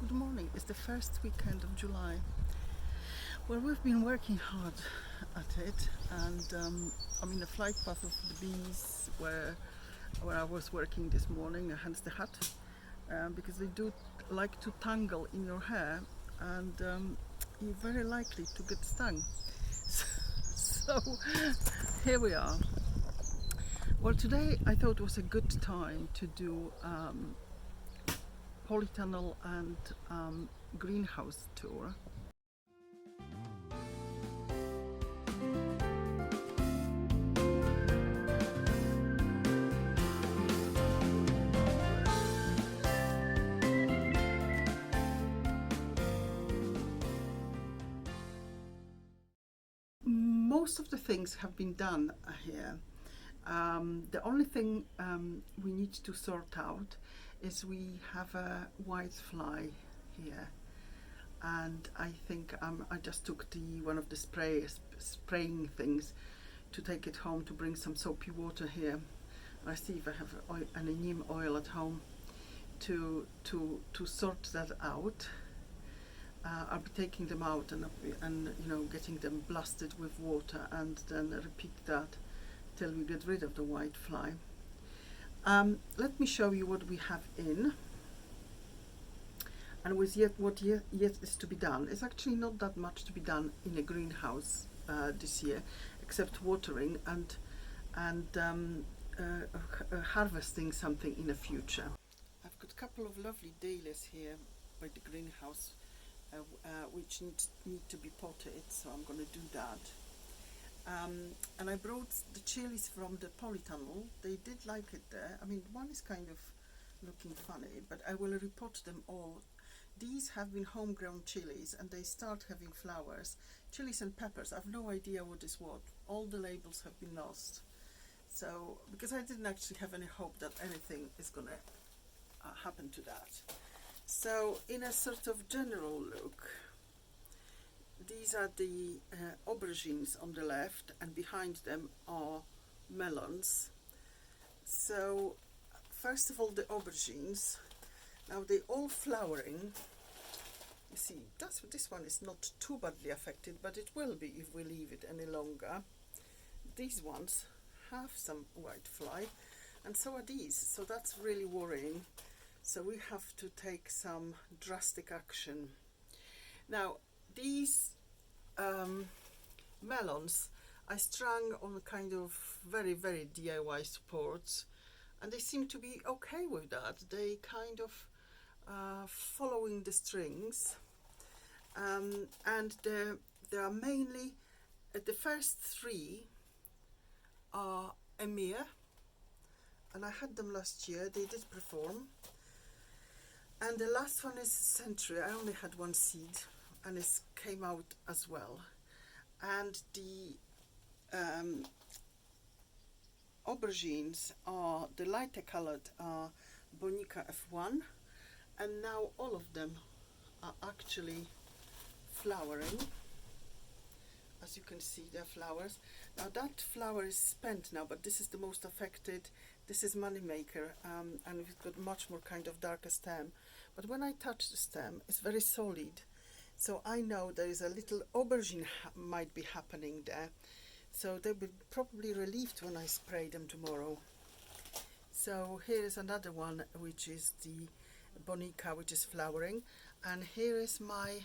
Good morning. It's the first weekend of July. Well, we've been working hard at it, and I'm in the flight path of the bees where I was working this morning, hence the hat, because they do like to tangle in your hair, and you're very likely to get stung. So here we are. Well, today I thought was a good time to do Polytunnel and greenhouse tour. Most of the things have been done here. The only thing we need to sort out is we have a white fly here, and I think I just took one of the spraying things to take it home to bring some soapy water here. I see if I have any neem oil at home to sort that out. I'll be taking them out and getting them blasted with water, and then repeat that till we get rid of the white fly. Let me show you what we have in, and with what yet is to be done. It's actually not that much to be done in a greenhouse this year, except watering and harvesting something in the future. I've got a couple of lovely dahlias here by the greenhouse, which need to be potted, so I'm going to do that. And I brought the chillies from the Polytunnel. They did like it there. I mean, one is kind of looking funny, but I will repot them all. These have been homegrown chilies, and they start having flowers. Chilies and peppers, I've no idea what is what. All the labels have been lost. So, because I didn't actually have any hope that anything is going to happen to that. So, in a sort of general look, these are the aubergines on the left, and behind them are melons. So, first of all, the aubergines. Now they're all flowering. You see, this one is not too badly affected, but it will be if we leave it any longer. These ones have some white fly, and so are these. So that's really worrying. So we have to take some drastic action. Now, these melons I strung on kind of very, very DIY supports, and they seem to be okay with that. They kind of following the strings, and they are mainly the first three are Emir, and I had them last year. They did perform. And the last one is Century. I only had one seed, and it came out as well. And the aubergines are the lighter colored are Bonica F1, and now all of them are actually flowering. As you can see, they're flowers. Now that flower is spent now, but this is the most affected. This is Moneymaker, and we've got much more kind of darker stem. But when I touch the stem, it's very solid. So I know there is a little aubergine might be happening there. So they'll be probably relieved when I spray them tomorrow. So here is another one, which is the Bonica, which is flowering. And here is my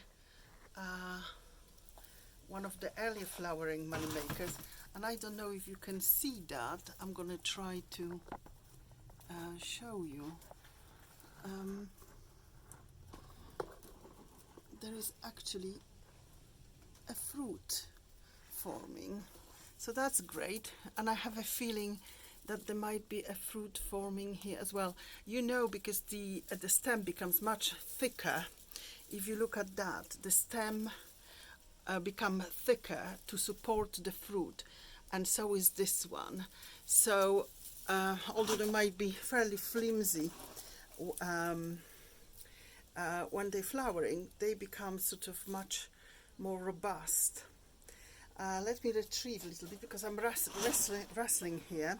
one of the earlier flowering Moneymakers. And I don't know if you can see that. I'm going to try to show you. There is actually a fruit forming, so that's great, and I have a feeling that there might be a fruit forming here as well, because the stem becomes much thicker. If you look at that, the stem become thicker to support the fruit, and so is this one. So although they might be fairly flimsy, when they're flowering, they become sort of much more robust. Let me retrieve a little bit, because I'm wrestling here.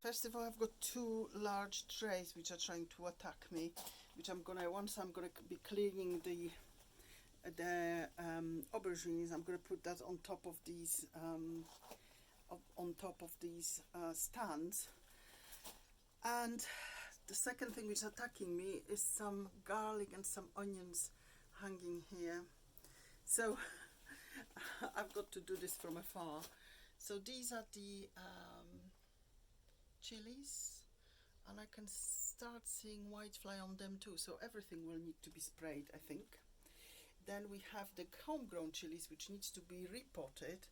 First of all, I've got two large trays which are trying to attack me. which once I'm gonna be cleaning the aubergines, I'm gonna put that on top of these stands. And the second thing which is attacking me is some garlic and some onions hanging here. So I've got to do this from afar. So these are the chillies, and I can start seeing whitefly on them too. So everything will need to be sprayed, I think. Then we have the homegrown chilies, which needs to be repotted,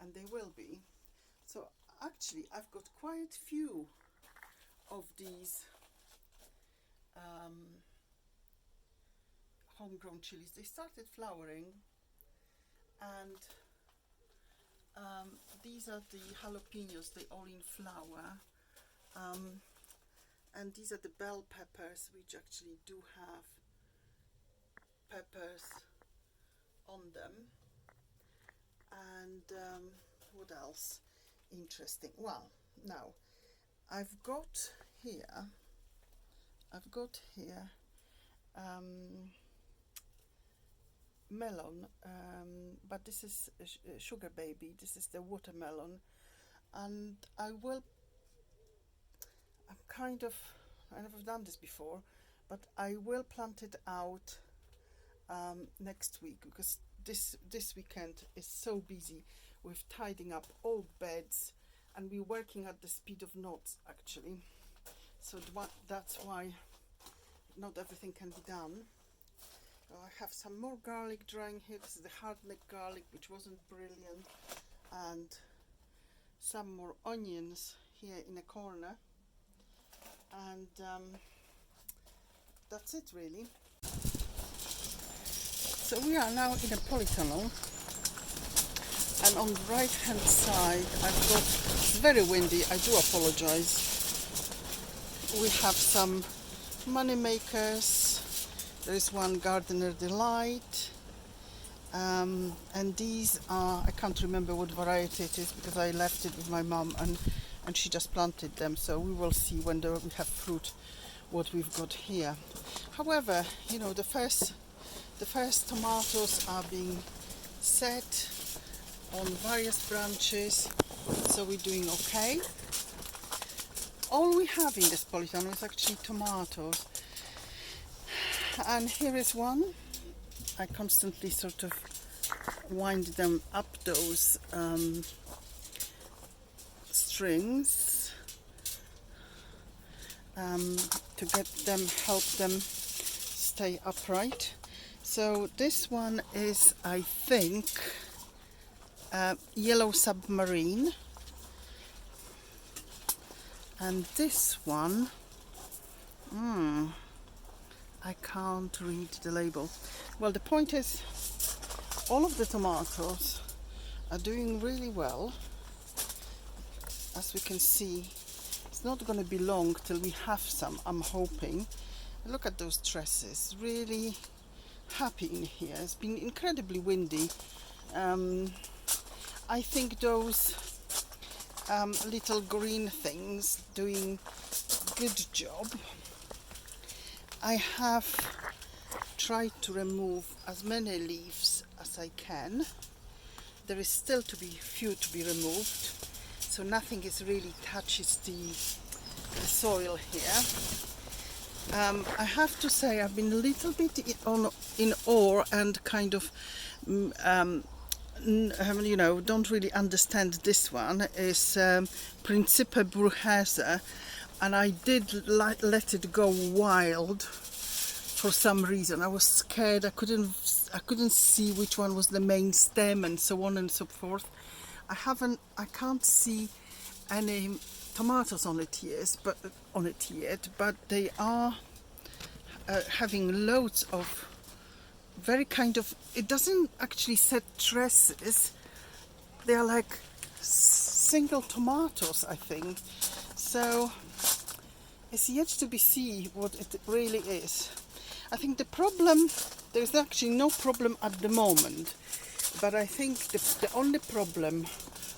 and they will be. So actually I've got quite a few of these homegrown chilies. They started flowering, and these are the jalapenos, they all in flower, and these are the bell peppers, which actually do have peppers on them. And what else interesting? Well, now I've got here melon, but this is a sugar baby. This is the watermelon, and I've never done this before, but I will plant it out next week, because this weekend is so busy with tidying up old beds, and we're working at the speed of knots actually, so that's why not everything can be done. I have some more garlic drying here. This is the hardneck garlic, which wasn't brilliant, and some more onions here in a corner, and that's it really. So we are now in a polytunnel, and on the right hand side I've got, it's very windy, I do apologize. We have some money makers. There is one Gardener Delight, and these are, I can't remember what variety it is because I left it with my mum, and she just planted them, so we will see when we have fruit what we've got here. However, you know, the first tomatoes are being set on various branches, so we're doing okay. All we have in this polytunnel is actually tomatoes. And here is one. I constantly sort of wind them up, those strings, to help them stay upright. So this one is, I think, Yellow Submarine, and this one, I can't read the label. Well, the point is, all of the tomatoes are doing really well. As we can see, it's not going to be long till we have some, I'm hoping. Look at those trusses, really happy in here. It's been incredibly windy. I think those little green things doing good job. I have tried to remove as many leaves as I can. There is still few to be removed, so nothing really touches the soil here. I have to say I've been a little bit in awe and kind of you know, don't really understand this one. Is Principe Bruchese, and I did let it go wild for some reason. I was scared. I couldn't see which one was the main stem and so on and so forth. I can't see any tomatoes on it yet, but they are having loads of very kind of, it doesn't actually set trusses, they are like single tomatoes, I think. So it's yet to be seen what it really is. I think the problem, there's actually no problem at the moment, but I think the only problem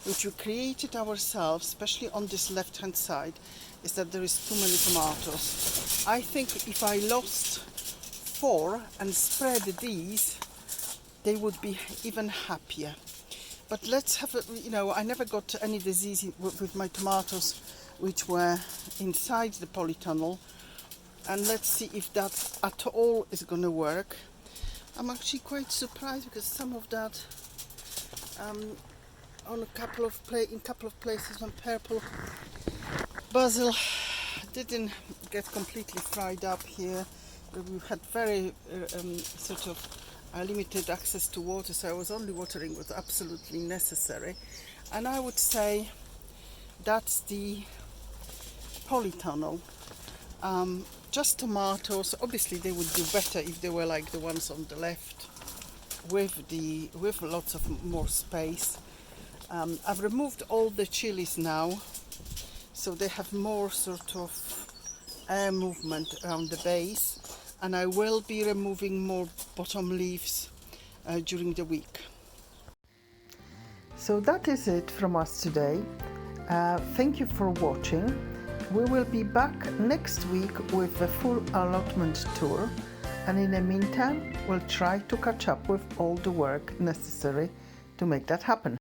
which we created ourselves, especially on this left hand side, is that there is too many tomatoes. I think if I lost 4 and spread these, they would be even happier. But let's have a, I never got any disease with my tomatoes which were inside the polytunnel, and let's see if that at all is going to work. I'm actually quite surprised because some of that on in couple of places when purple basil didn't get completely fried up here. We had very limited access to water, so I was only watering what's absolutely necessary. And I would say that's the polytunnel. Just tomatoes. Obviously they would do better if they were like the ones on the left with lots of more space. I've removed all the chillies now, so they have more sort of air movement around the base, and I will be removing more bottom leaves during the week. So that is it from us today. Thank you for watching. We will be back next week with a full allotment tour, and in the meantime we'll try to catch up with all the work necessary to make that happen.